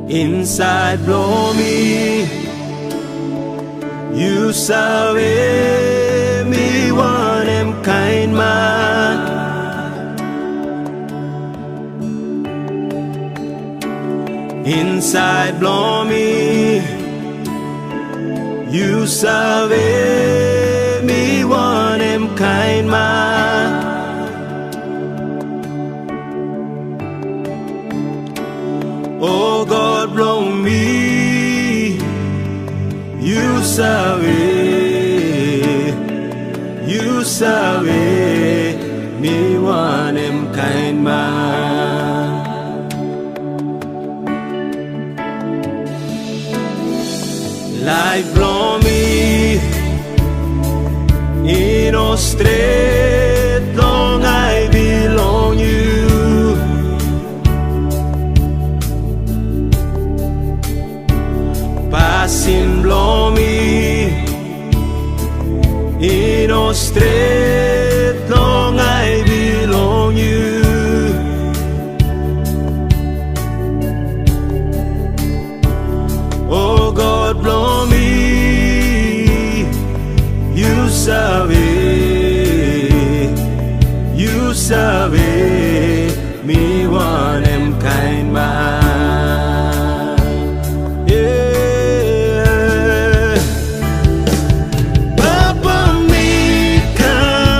inside blow me. You survey me, Wanem Kain man. Inside blow me. You survey me, Wanem Kain man. Oh God, blow me. You survey me, Wanem Kain man. Life blow me in a straight long I belong you. Passing blow me in a straight long I belong you. Oh God, blow me. You survey me, Wanem Kain man. Yeah. Papa me come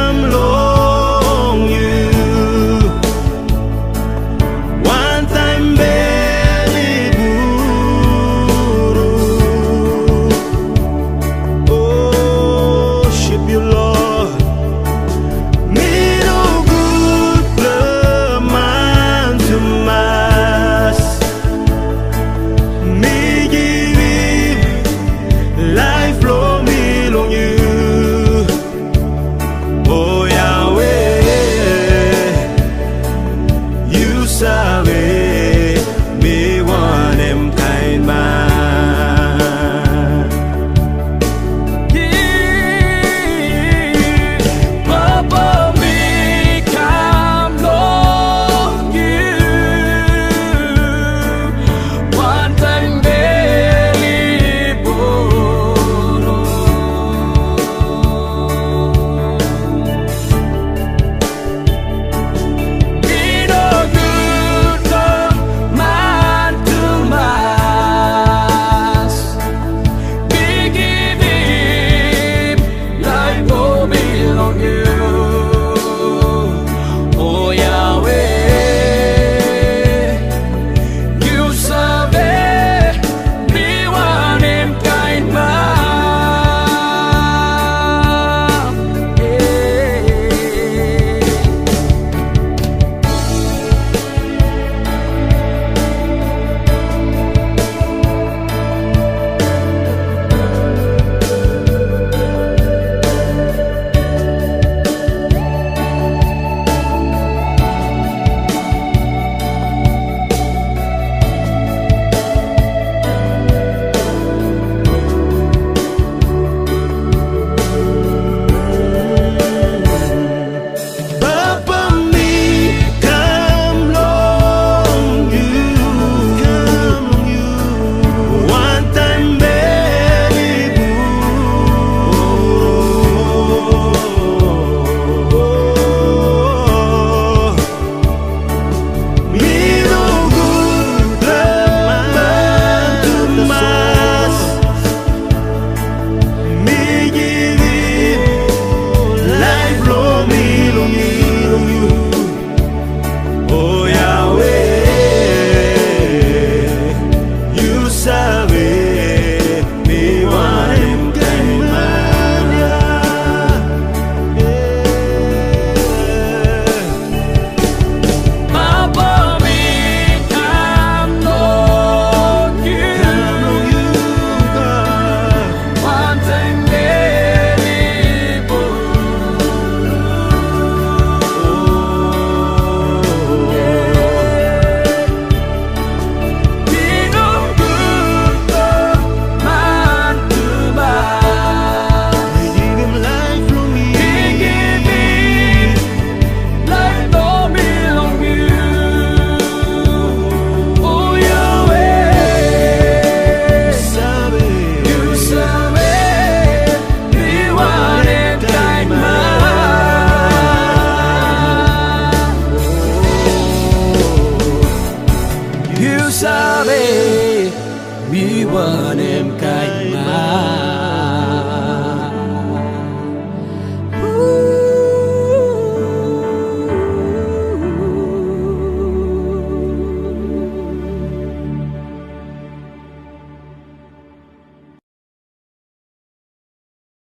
sabe mi Wanem Kain